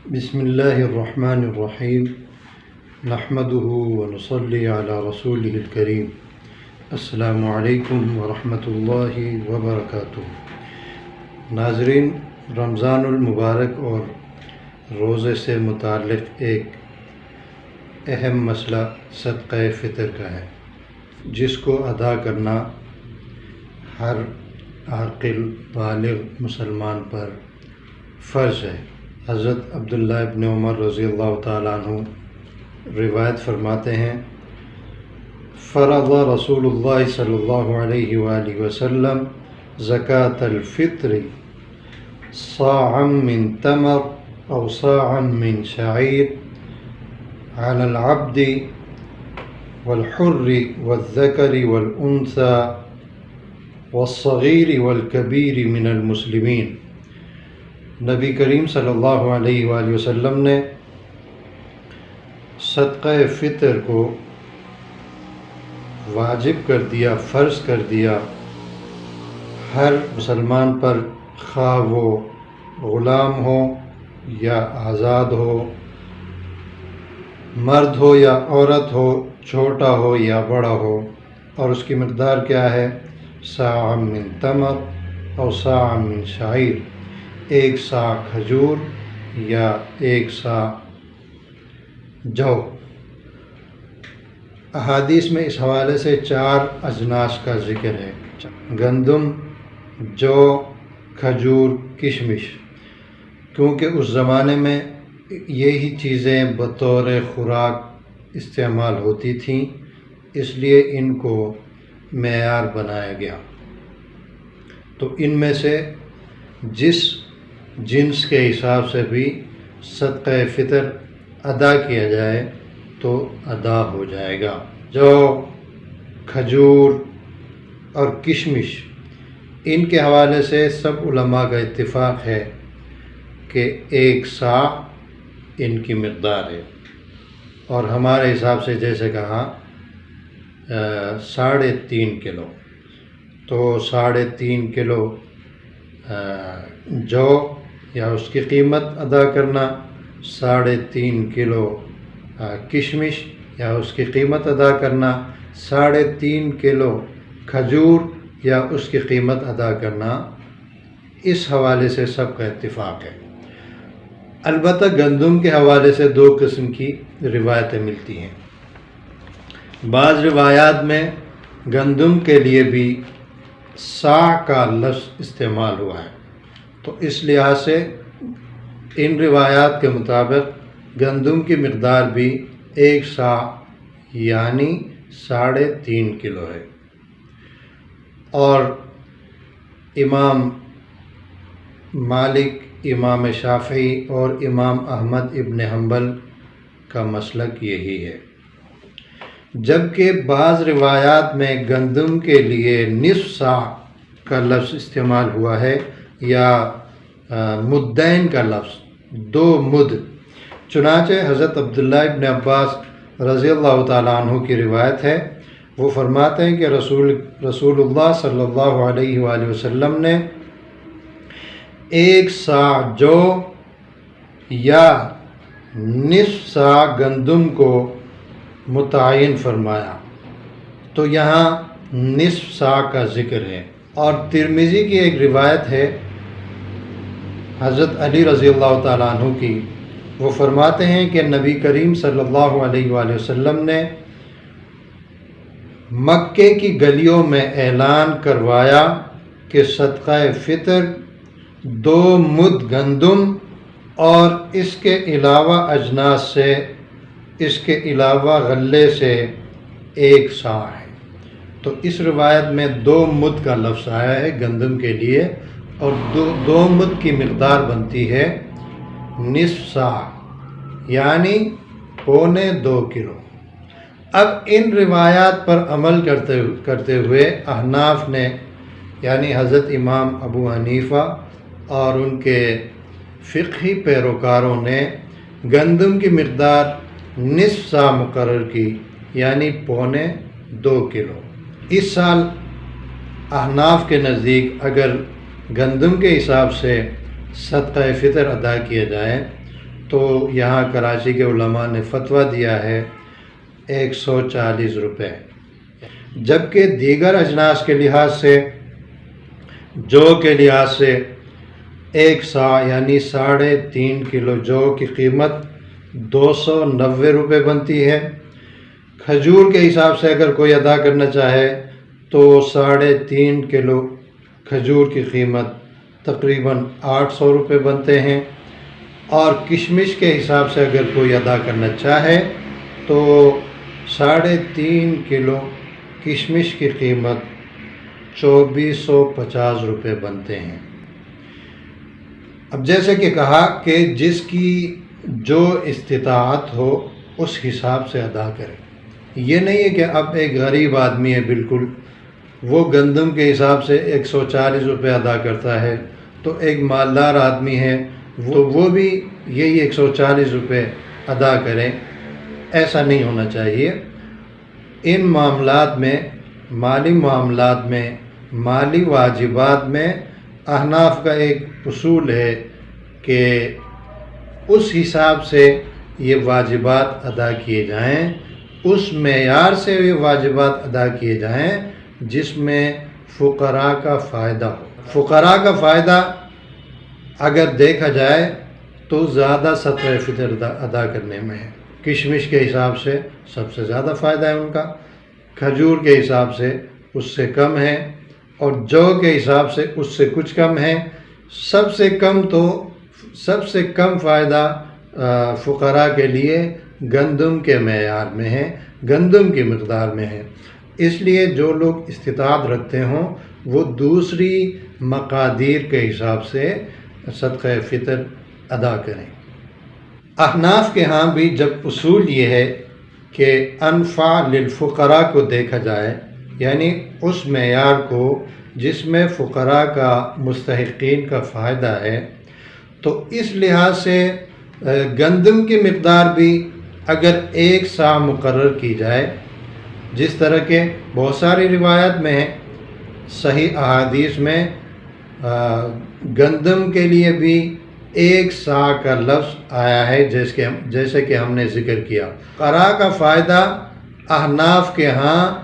بسم اللہ الرحمن الرحیم نحمده ونصلی علی رسولہ الکریم السلام علیکم ورحمۃ اللہ وبرکاتہ۔ ناظرین، رمضان المبارک اور روزے سے متعلق ایک اہم مسئلہ صدقہ فطر کا ہے، جس کو ادا کرنا ہر عاقل بالغ مسلمان پر فرض ہے۔ حضرت عبداللہ ابن عمر رضی اللہ تعالیٰ عنہ روایت فرماتے ہیں، فرض رسول اللہ صلی اللہ علیہ وآلہ وسلم زکاة الفطر صاعا من تمر او صاعا من شعیر على العبد والحر والذکر والانثى والصغیر والکبیر من المسلمین۔ نبی کریم صلی اللہ علیہ وآلہ وسلم نے صدقہ فطر کو واجب کر دیا، فرض کر دیا ہر مسلمان پر، خواہ وہ غلام ہو یا آزاد ہو، مرد ہو یا عورت ہو، چھوٹا ہو یا بڑا ہو، اور اس کی مقدار کیا ہے؟ صاع من تمر اور صاع من شعیر، ایک سا کھجور یا ایک سا جو۔ احادیث میں اس حوالے سے 4 اجناس کا ذکر ہے: گندم، جو، کھجور، کشمش، کیونکہ اس زمانے میں یہی چیزیں بطور خوراک استعمال ہوتی تھیں، اس لیے ان کو معیار بنایا گیا۔ تو ان میں سے جس جنس کے حساب سے بھی صدقہ فطر ادا کیا جائے تو ادا ہو جائے گا۔ جو، کھجور اور کشمش، ان کے حوالے سے سب علماء کا اتفاق ہے کہ 1 صاع ان کی مقدار ہے، اور ہمارے حساب سے جیسے کہا 3.5 کلو، تو 3.5 کلو جو یا اس کی قیمت ادا کرنا، 3.5 کلو کشمش یا اس کی قیمت ادا کرنا، 3.5 کلو کھجور یا اس کی قیمت ادا کرنا، اس حوالے سے سب کا اتفاق ہے۔ البتہ گندم کے حوالے سے 2 قسم کی روایتیں ملتی ہیں۔ بعض روایات میں گندم کے لیے بھی صاع کا لفظ استعمال ہوا ہے، تو اس لحاظ سے ان روایات کے مطابق گندم کی مقدار بھی 1 صاع یعنی 3.5 کلو ہے۔ اور امام مالک، امام شافعی اور امام احمد ابن حنبل کا مسلک یہی ہے، جبکہ بعض روایات میں گندم کے لیے نصف صاع کا لفظ استعمال ہوا ہے، یا مدین کا لفظ، 2 مد۔ چنانچہ حضرت عبداللہ ابن عباس رضی اللہ تعالیٰ عنہ کی روایت ہے، وہ فرماتے ہیں کہ رسول اللہ صلی اللہ علیہ وآلہ وسلم نے 1 صاع جو یا نصف صاع گندم کو متعین فرمایا، تو یہاں نصف صاع کا ذکر ہے۔ اور ترمذی کی ایک روایت ہے حضرت علی رضی اللہ تعالیٰ عنہ کی، وہ فرماتے ہیں کہ نبی کریم صلی اللہ علیہ وآلہ وسلم نے مکے کی گلیوں میں اعلان کروایا کہ صدقہ فطر 2 مد گندم اور اس کے علاوہ اجناس سے، اس کے علاوہ غلے سے 1 صاع ہے۔ تو اس روایت میں 2 مد کا لفظ آیا ہے گندم کے لیے، اور 2 مد کی مقدار بنتی ہے نصف صاع یعنی 2.25 کلو۔ اب ان روایات پر عمل کرتے ہوئے احناف نے، یعنی حضرت امام ابو حنیفہ اور ان کے فقہی پیروکاروں نے گندم کی مقدار نصف صاع مقرر کی، یعنی 2.25 کلو۔ اس سال احناف کے نزدیک اگر گندم کے حساب سے صدقہ فطر ادا کیا جائے تو یہاں کراچی کے علماء نے فتویٰ دیا ہے 140 روپے، جبکہ دیگر اجناس کے لحاظ سے، جو کے لحاظ سے 1 سا یعنی 3.5 کلو جو کی قیمت 290 روپے بنتی ہے۔ کھجور کے حساب سے اگر کوئی ادا کرنا چاہے تو 3.5 کلو کھجور کی قیمت تقریباً 800 روپے بنتے ہیں، اور کشمش کے حساب سے اگر کوئی ادا کرنا چاہے تو 3.5 کلو کشمش کی قیمت 2450 روپے بنتے ہیں۔ اب جیسے کہ کہا کہ جس کی جو استطاعت ہو اس حساب سے ادا کرے، یہ نہیں ہے کہ اب ایک غریب آدمی ہے بالکل، وہ گندم کے حساب سے 140 روپے ادا کرتا ہے، تو ایک مالدار آدمی ہے وہ بھی یہی 140 روپے ادا کریں، ایسا نہیں ہونا چاہیے۔ ان معاملات میں، مالی معاملات میں، مالی واجبات میں احناف کا ایک اصول ہے کہ اس حساب سے یہ واجبات ادا کیے جائیں، اس معیار سے یہ واجبات ادا کیے جائیں جس میں فقراء کا فائدہ ہو۔ فقراء کا فائدہ اگر دیکھا جائے تو زیادہ صدقہ فطر ادا کرنے میں ہے۔ کشمش کے حساب سے سب سے زیادہ فائدہ ہے ان کا، کھجور کے حساب سے اس سے کم ہے، اور جو کے حساب سے اس سے کچھ کم ہے۔ سب سے کم فائدہ فقراء کے لیے گندم کے معیار میں ہے، گندم کی مقدار میں ہے۔ اس لیے جو لوگ استطاعت رکھتے ہوں وہ دوسری مقادیر کے حساب سے صدقہ فطر ادا کریں۔ احناف کے ہاں بھی جب اصول یہ ہے کہ انفع للفقراء کو دیکھا جائے، یعنی اس معیار کو جس میں فقراء کا، مستحقین کا فائدہ ہے، تو اس لحاظ سے گندم کی مقدار بھی اگر 1 سا مقرر کی جائے، جس طرح کے بہت ساری روایت میں ہے، صحیح احادیث میں گندم کے لیے بھی 1 سا کا لفظ آیا ہے، جیسے کہ ہم نے ذکر کیا۔ فقراء کا فائدہ احناف کے ہاں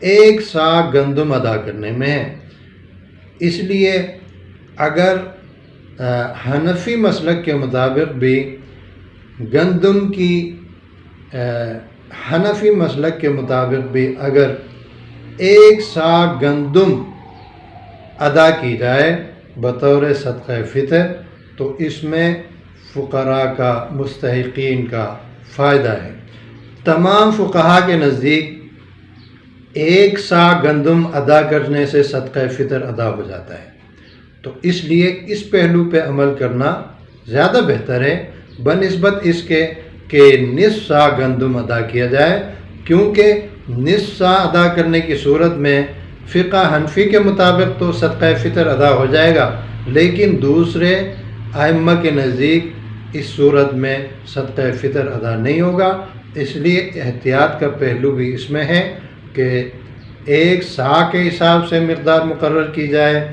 1 سا گندم ادا کرنے میں ہے۔ اس لیے اگر حنفی مسلک کے مطابق بھی گندم کی، حنفی مسلک کے مطابق بھی اگر 1 سا گندم ادا کی جائے بطور صدقہ فطر تو اس میں فقراء کا، مستحقین کا فائدہ ہے۔ تمام فقہا کے نزدیک 1 سا گندم ادا کرنے سے صدقہ فطر ادا ہو جاتا ہے، تو اس لیے اس پہلو پہ عمل کرنا زیادہ بہتر ہے بنسبت اس کے کہ نصف سا گندم ادا کیا جائے، کیونکہ نصف سا ادا کرنے کی صورت میں فقہ حنفی کے مطابق تو صدقہ فطر ادا ہو جائے گا، لیکن دوسرے ائمہ کے نزدیک اس صورت میں صدقہ فطر ادا نہیں ہوگا۔ اس لیے احتیاط کا پہلو بھی اس میں ہے کہ 1 سا کے حساب سے مقدار مقرر کی جائے،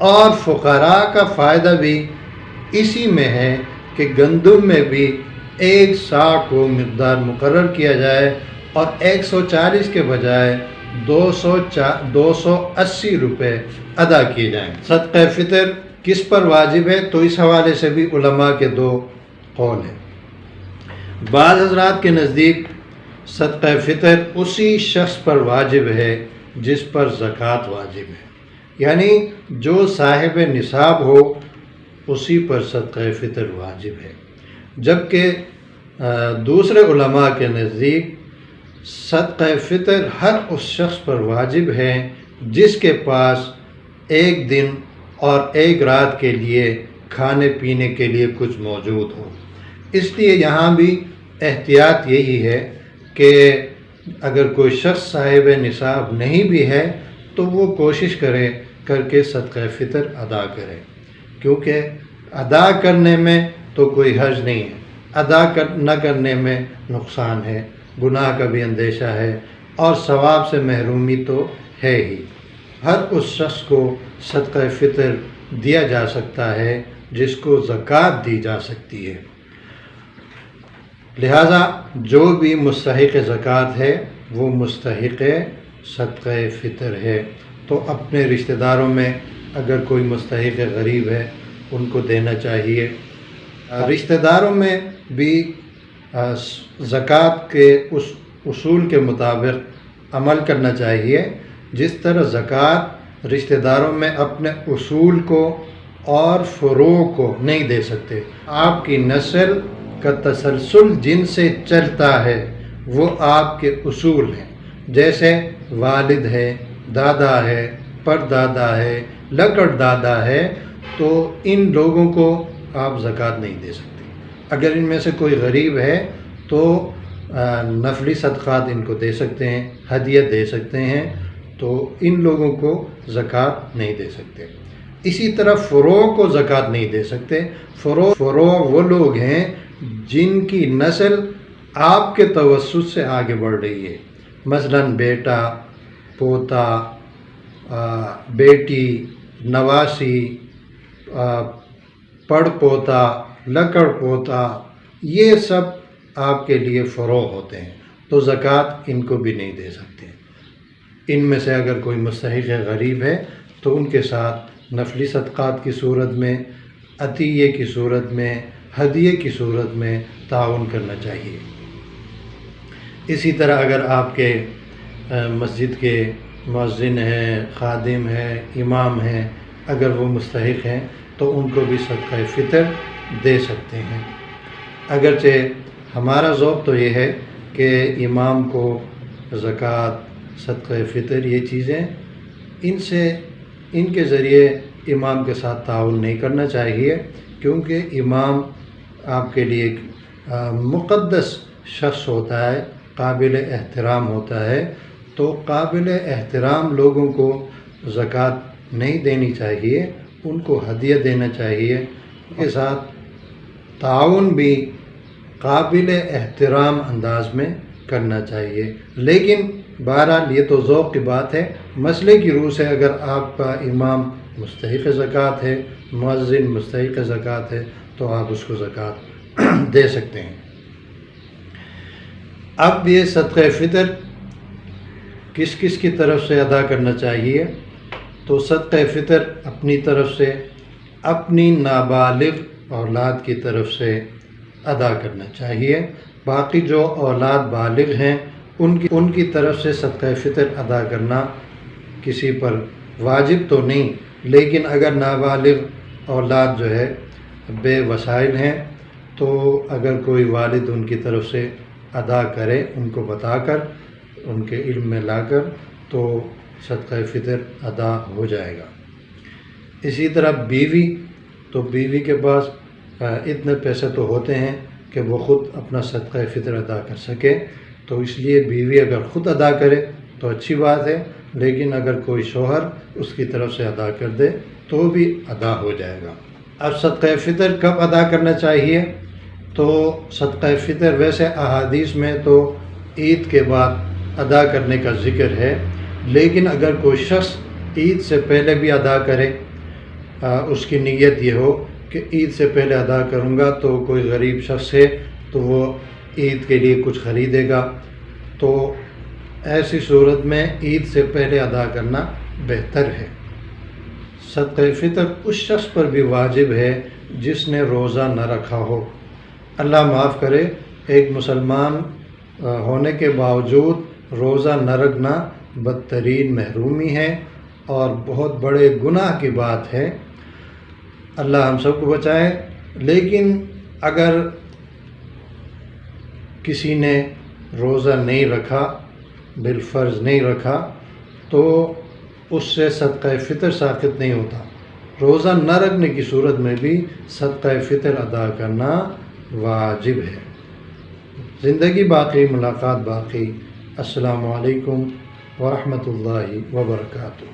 اور فقراء کا فائدہ بھی اسی میں ہے کہ گندم میں بھی 1 سا کو مقدار مقرر کیا جائے اور 140 کے بجائے 280 روپے ادا کیے جائیں۔ صدقہ فطر کس پر واجب ہے تو اس حوالے سے بھی علماء کے 2 قول ہیں۔ بعض حضرات کے نزدیک صدقہ فطر اسی شخص پر واجب ہے جس پر زکوٰۃ واجب ہے، یعنی جو صاحب نصاب ہو اسی پر صدقہ فطر واجب ہے، جبکہ دوسرے علماء کے نزدیک صدقہ فطر ہر اس شخص پر واجب ہے جس کے پاس 1 دن اور 1 رات کے لیے کھانے پینے کے لیے کچھ موجود ہو۔ اس لیے یہاں بھی احتیاط یہی ہے کہ اگر کوئی شخص صاحب نصاب نہیں بھی ہے تو وہ کوشش کر کے صدقہ فطر ادا کرے، کیونکہ ادا کرنے میں تو کوئی حرج نہیں ہے، ادا نہ کرنے میں نقصان ہے، گناہ کا بھی اندیشہ ہے، اور ثواب سے محرومی تو ہے ہی۔ ہر اس شخص کو صدقہ فطر دیا جا سکتا ہے جس کو زکوٰۃ دی جا سکتی ہے۔ لہٰذا جو بھی مستحق زکوٰۃ ہے وہ مستحق صدقہ فطر ہے، تو اپنے رشتہ داروں میں اگر کوئی مستحق غریب ہے ان کو دینا چاہیے۔ رشتہ داروں میں بھی زکوٰۃ کے اس اصول کے مطابق عمل کرنا چاہیے، جس طرح زکوٰۃ رشتہ داروں میں اپنے اصول کو اور فروع کو نہیں دے سکتے۔ آپ کی نسل کا تسلسل جن سے چلتا ہے وہ آپ کے اصول ہیں، جیسے والد ہے، دادا ہے، پردادا ہے، لکڑ دادا ہے، تو ان لوگوں کو آپ زکوٰۃ نہیں دے سکتے۔ اگر ان میں سے کوئی غریب ہے تو نفلی صدقات ان کو دے سکتے ہیں، ہدیہ دے سکتے ہیں، تو ان لوگوں کو زکوٰۃ نہیں دے سکتے۔ اسی طرح فروع کو زکوٰۃ نہیں دے سکتے۔ فروع وہ لوگ ہیں جن کی نسل آپ کے توسط سے آگے بڑھ رہی ہے، مثلا بیٹا، پوتا، بیٹی، نواسی، پڑ پوتا، لکڑ پوتا، یہ سب آپ کے لیے فروع ہوتے ہیں، تو زکوٰۃ ان کو بھی نہیں دے سکتے۔ ان میں سے اگر کوئی مستحق غریب ہے تو ان کے ساتھ نفلی صدقات کی صورت میں، عطیے کی صورت میں، ہدیے کی صورت میں تعاون کرنا چاہیے۔ اسی طرح اگر آپ کے مسجد کے مؤذن ہیں، خادم ہیں، امام ہیں، اگر وہ مستحق ہیں تو ان کو بھی صدقہ فطر دے سکتے ہیں۔ اگرچہ ہمارا ذوق تو یہ ہے کہ امام کو زکوٰۃ، صدقہ فطر، یہ چیزیں ان کے ذریعے امام کے ساتھ تعاون نہیں کرنا چاہیے، کیونکہ امام آپ کے لیے ایک مقدس شخص ہوتا ہے، قابل احترام ہوتا ہے، تو قابل احترام لوگوں کو زکوٰۃ نہیں دینی چاہیے، ان کو ہدیہ دینا چاہیے۔ ان کے ساتھ تعاون بھی قابل احترام انداز میں کرنا چاہیے۔ لیکن بہرحال یہ تو ذوق کی بات ہے، مسئلے کی روح سے اگر آپ کا امام مستحق زکوٰۃ ہے، مؤذن مستحق زکوٰۃ ہے، تو آپ اس کو زکوٰۃ دے سکتے ہیں۔ اب یہ صدقہ فطر کس کس کی طرف سے ادا کرنا چاہیے؟ تو صدقہ فطر اپنی طرف سے، اپنی نابالغ اولاد کی طرف سے ادا کرنا چاہیے۔ باقی جو اولاد بالغ ہیں ان کی طرف سے صدقہ فطر ادا کرنا کسی پر واجب تو نہیں، لیکن اگر نابالغ اولاد جو ہے بے وسائل ہیں تو اگر کوئی والد ان کی طرف سے ادا کرے، ان کو بتا کر، ان کے علم میں لا کر، تو صدقہ فطر ادا ہو جائے گا۔ اسی طرح بیوی، تو بیوی کے پاس اتنے پیسے تو ہوتے ہیں کہ وہ خود اپنا صدقہ فطر ادا کر سکے، تو اس لیے بیوی اگر خود ادا کرے تو اچھی بات ہے، لیکن اگر کوئی شوہر اس کی طرف سے ادا کر دے تو بھی ادا ہو جائے گا۔ اب صدقہ فطر کب ادا کرنا چاہیے؟ تو صدقہ فطر ویسے احادیث میں تو عید کے بعد ادا کرنے کا ذکر ہے، لیکن اگر کوئی شخص عید سے پہلے بھی ادا کرے، اس کی نیت یہ ہو کہ عید سے پہلے ادا کروں گا، تو کوئی غریب شخص ہے تو وہ عید کے لیے کچھ خریدے گا، تو ایسی صورت میں عید سے پہلے ادا کرنا بہتر ہے۔ صدقہ فطر اس شخص پر بھی واجب ہے جس نے روزہ نہ رکھا ہو۔ اللہ معاف کرے، ایک مسلمان ہونے کے باوجود روزہ نہ رکھنا بدترین محرومی ہے اور بہت بڑے گناہ کی بات ہے، اللہ ہم سب کو بچائے۔ لیکن اگر کسی نے روزہ نہیں رکھا، بالفرض نہیں رکھا، تو اس سے صدقہ فطر ساقط نہیں ہوتا۔ روزہ نہ رکھنے کی صورت میں بھی صدقہ فطر ادا کرنا واجب ہے۔ زندگی باقی، ملاقات باقی۔ السلام علیکم ورحمۃ اللہ وبرکاتہ۔